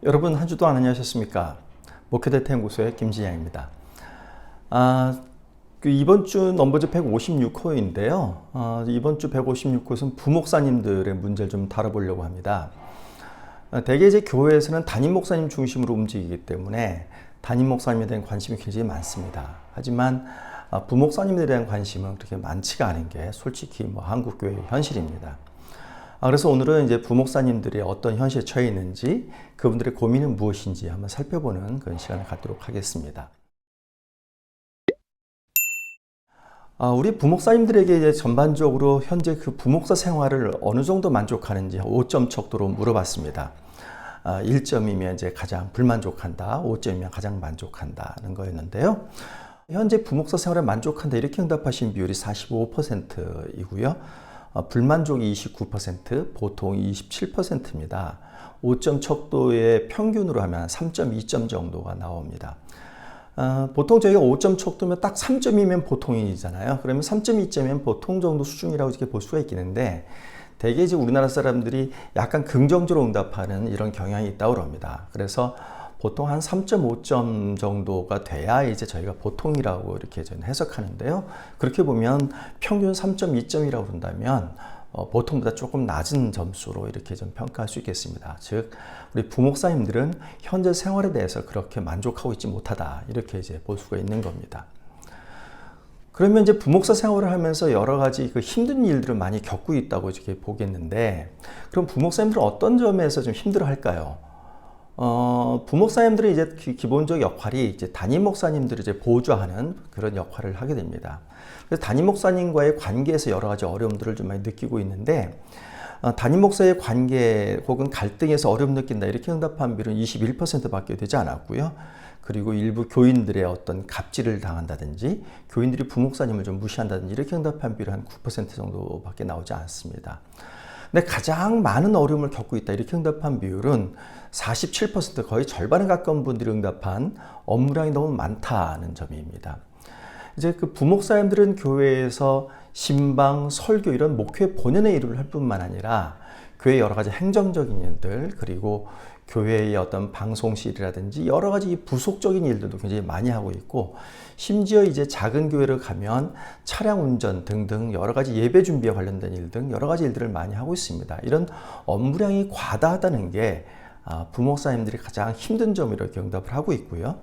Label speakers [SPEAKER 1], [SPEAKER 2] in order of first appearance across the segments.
[SPEAKER 1] 여러분 한 주도 안녕하셨습니까? 목회대타 연구소의 김진양입니다. 이번 주 넘버즈 156호인데요. 이번 주 156호는 부목사님들의 문제를 좀 다뤄보려고 합니다. 대개 이제 교회에서는 담임 목사님 중심으로 움직이기 때문에 담임 목사님에 대한 관심이 굉장히 많습니다. 하지만 부목사님에 대한 관심은 그렇게 많지가 않은 게 솔직히 한국 교회의 현실입니다. 그래서 오늘은 이제 부목사님들이 어떤 현실에 처해 있는지, 그분들의 고민은 무엇인지 한번 살펴보는 그런 시간을 갖도록 하겠습니다. 우리 부목사님들에게 이제 전반적으로 현재 그 부목사 생활을 어느 정도 만족하는지 5점 척도로 물어봤습니다. 1점이면 이제 가장 불만족한다, 5점이면 가장 만족한다는 거였는데요. 현재 부목사 생활에 만족한다 이렇게 응답하신 비율이 45%이고요. 불만족이 29%, 보통이 27%입니다. 5점 척도의 평균으로 하면 3.2점 정도가 나옵니다. 보통 저희가 5점 척도면 딱 3점이면 보통이잖아요. 그러면 3.2점이면 보통 정도 수준이라고 이렇게 볼 수가 있겠는데, 대개 이제 우리나라 사람들이 약간 긍정적으로 응답하는 이런 경향이 있다고 합니다. 그래서 보통 한 3.5점 정도가 돼야 이제 저희가 보통이라고 이렇게 저는 해석하는데요. 그렇게 보면 평균 3.2점이라고 본다면 보통보다 조금 낮은 점수로 이렇게 좀 평가할 수 있겠습니다. 즉, 우리 부목사님들은 현재 생활에 대해서 그렇게 만족하고 있지 못하다, 이렇게 이제 볼 수가 있는 겁니다. 그러면 이제 부목사 생활을 하면서 여러 가지 그 힘든 일들을 많이 겪고 있다고 이렇게 보겠는데, 그럼 부목사님들은 어떤 점에서 좀 힘들어 할까요? 부목사님들이 이제 기본적 역할이 이제 담임 목사님들을 이제 보조하는 그런 역할을 하게 됩니다. 그래서 담임 목사님과의 관계에서 여러 가지 어려움들을 좀 많이 느끼고 있는데, 담임 목사의 관계 혹은 갈등에서 어려움 느낀다 이렇게 응답한 비율은 21%밖에 되지 않았고요. 그리고 일부 교인들의 어떤 갑질을 당한다든지, 교인들이 부목사님을 좀 무시한다든지 이렇게 응답한 비율은 한 9% 정도밖에 나오지 않습니다. 근데 가장 많은 어려움을 겪고 있다 이렇게 응답한 비율은 47%, 거의 절반에 가까운 분들이 응답한 업무량이 너무 많다는 점입니다. 이제 그 부목사님들은 교회에서 신방, 설교 이런 목회 본연의 일을 할 뿐만 아니라 교회의 여러 가지 행정적인 일들, 그리고 교회의 어떤 방송실이라든지 여러 가지 부속적인 일들도 굉장히 많이 하고 있고, 심지어 이제 작은 교회를 가면 차량 운전 등등 여러 가지 예배 준비에 관련된 일 등 여러 가지 일들을 많이 하고 있습니다. 이런 업무량이 과다하다는 게 부목사님들이 가장 힘든 점이라고 이렇게 응답을 하고 있고요.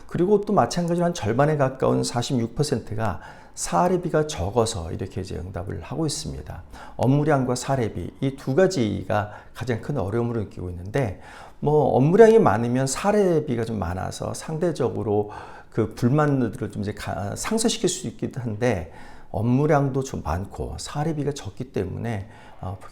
[SPEAKER 1] 그리고 또 마찬가지로 한 절반에 가까운 46%가 사례비가 적어서 이렇게 이제 응답을 하고 있습니다. 업무량과 사례비, 이 두 가지가 가장 큰 어려움을 느끼고 있는데, 업무량이 많으면 사례비가 좀 많아서 상대적으로 그 불만들을 좀 이제 상쇄시킬 수 있긴 한데, 업무량도 좀 많고 사례비가 적기 때문에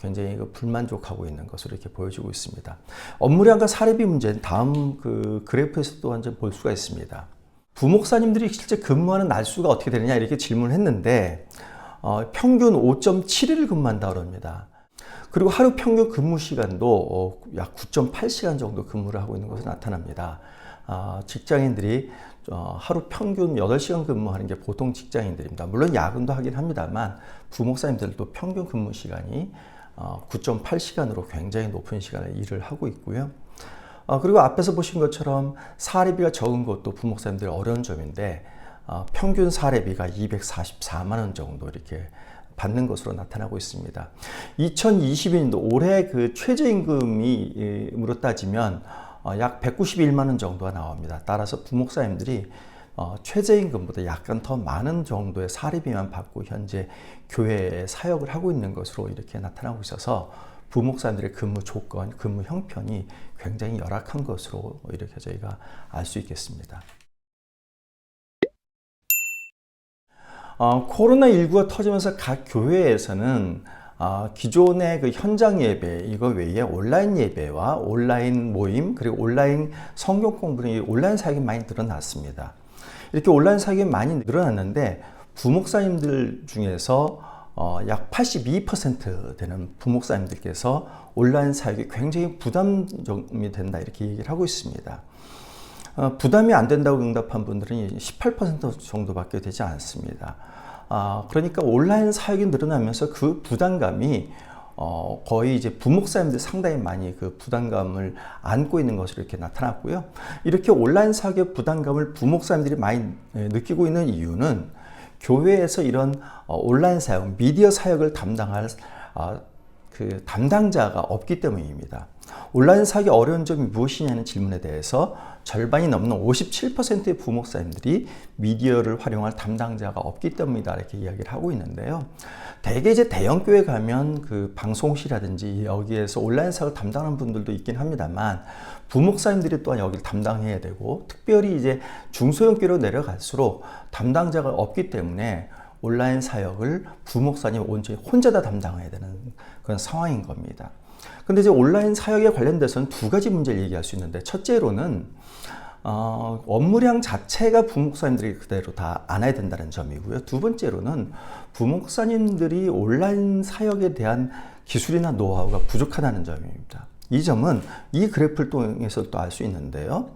[SPEAKER 1] 굉장히 불만족하고 있는 것으로 이렇게 보여지고 있습니다. 업무량과 사례비 문제는 다음 그 그래프에서 또한 좀 볼 수가 있습니다. 부목사님들이 실제 근무하는 날수가 어떻게 되느냐 이렇게 질문을 했는데, 평균 5.7일을 근무한다고 합니다. 그리고 하루 평균 근무 시간도 약 9.8시간 정도 근무를 하고 있는 것으로 나타납니다. 직장인들이 하루 평균 8시간 근무하는 게 보통 직장인들입니다. 물론 야근도 하긴 합니다만 부목사님들도 평균 근무 시간이 9.8시간으로 굉장히 높은 시간을 일을 하고 있고요. 그리고 앞에서 보신 것처럼 사례비가 적은 것도 부목사님들의 어려운 점인데, 평균 사례비가 244만 원 정도 이렇게 받는 것으로 나타나고 있습니다. 2022년도 올해 그 최저임금으로 따지면 약 191만 원 정도가 나옵니다. 따라서 부목사님들이 최저임금보다 약간 더 많은 정도의 사례비만 받고 현재 교회에 사역을 하고 있는 것으로 이렇게 나타나고 있어서 부목사님들의 근무 조건, 근무 형편이 굉장히 열악한 것으로 이렇게 저희가 알 수 있겠습니다. 코로나19가 터지면서 각 교회에서는 기존의 그 현장 예배, 이거 외에 온라인 예배와 온라인 모임, 그리고 온라인 성경 공부는 온라인 사역이 많이 늘어났습니다. 이렇게 온라인 사역이 많이 늘어났는데, 부목사님들 중에서 약 82% 되는 부목사님들께서 온라인 사역이 굉장히 부담이 된다 이렇게 얘기를 하고 있습니다. 부담이 안 된다고 응답한 분들은 18% 정도밖에 되지 않습니다. 그러니까 온라인 사역이 늘어나면서 그 부담감이 거의 이제 부목사님들 상당히 많이 그 부담감을 안고 있는 것으로 이렇게 나타났고요. 이렇게 온라인 사역의 부담감을 부목사님들이 많이 느끼고 있는 이유는 교회에서 이런 온라인 사역, 미디어 사역을 담당할 그 담당자가 없기 때문입니다. 온라인 사역의 어려운 점이 무엇이냐는 질문에 대해서 절반이 넘는 57%의 부목사님들이 미디어를 활용할 담당자가 없기 때문이다 이렇게 이야기를 하고 있는데요. 대개 이제 대형 교회 가면 그 방송실이라든지 여기에서 온라인 사역을 담당하는 분들도 있긴 합니다만 부목사님들이 또한 여기를 담당해야 되고 특별히 이제 중소형 교회로 내려갈수록 담당자가 없기 때문에 온라인 사역을 부목사님 온전히 혼자 다 담당해야 되는 그런 상황인 겁니다. 근데 이제 온라인 사역에 관련돼서는 두 가지 문제를 얘기할 수 있는데 첫째로는 업무량 자체가 부목사님들이 그대로 다 안아야 된다는 점이고요. 두 번째로는 부목사님들이 온라인 사역에 대한 기술이나 노하우가 부족하다는 점입니다. 이 점은 이 그래프를 통해서 또 알 수 있는데요.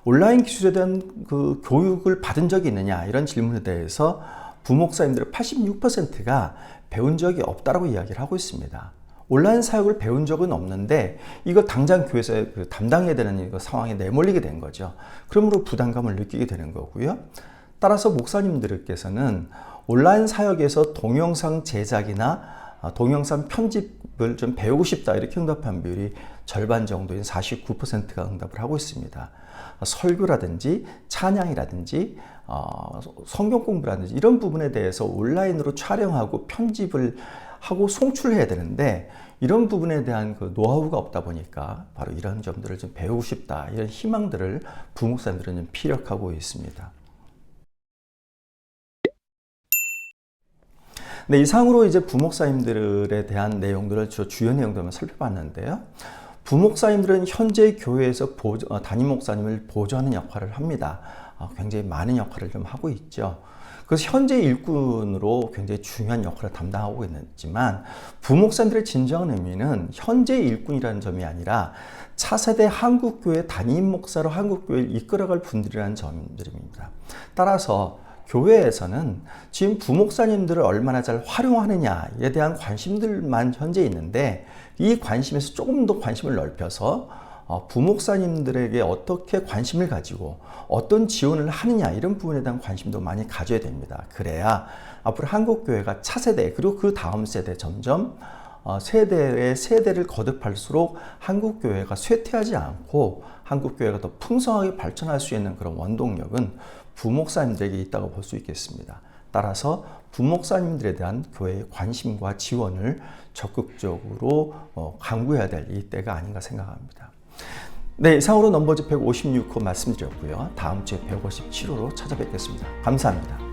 [SPEAKER 1] 온라인 기술에 대한 그 교육을 받은 적이 있느냐 이런 질문에 대해서 부목사님들의 86%가 배운 적이 없다라고 이야기를 하고 있습니다. 온라인 사역을 배운 적은 없는데 이거 당장 교회에서 그 담당해야 되는 이거 상황에 내몰리게 된 거죠. 그러므로 부담감을 느끼게 되는 거고요. 따라서 목사님들께서는 온라인 사역에서 동영상 제작이나 동영상 편집을 좀 배우고 싶다 이렇게 응답한 비율이 절반 정도인 49%가 응답을 하고 있습니다. 설교라든지 찬양이라든지 성경 공부라든지 이런 부분에 대해서 온라인으로 촬영하고 편집을 하고 송출해야 되는데 이런 부분에 대한 그 노하우가 없다 보니까 바로 이런 점들을 좀 배우고 싶다 이런 희망들을 부목사님들은 좀 피력하고 있습니다. 네, 이상으로 이제 부목사님들에 대한 내용들을 주요 내용들만 살펴봤는데요. 부목사님들은 현재 교회에서 담임 목사님을 보조하는 역할을 합니다. 굉장히 많은 역할을 좀 하고 있죠. 그래서 현재 일꾼으로 굉장히 중요한 역할을 담당하고 있지만 부목사님들의 진정한 의미는 현재 일꾼이라는 점이 아니라 차세대 한국교회 담임 목사로 한국교회를 이끌어갈 분들이라는 점들입니다. 따라서 교회에서는 지금 부목사님들을 얼마나 잘 활용하느냐에 대한 관심들만 현재 있는데 이 관심에서 조금 더 관심을 넓혀서 부목사님들에게 어떻게 관심을 가지고 어떤 지원을 하느냐 이런 부분에 대한 관심도 많이 가져야 됩니다. 그래야 앞으로 한국교회가 차세대 그리고 그 다음 세대 점점 세대의 세대를 거듭할수록 한국교회가 쇠퇴하지 않고 한국교회가 더 풍성하게 발전할 수 있는 그런 원동력은 부목사님들에게 있다고 볼 수 있겠습니다. 따라서 부목사님들에 대한 교회의 관심과 지원을 적극적으로 강구해야 될 이때가 아닌가 생각합니다. 네, 이상으로 넘버즈 156호 말씀드렸고요. 다음 주에 157호로 찾아뵙겠습니다. 감사합니다.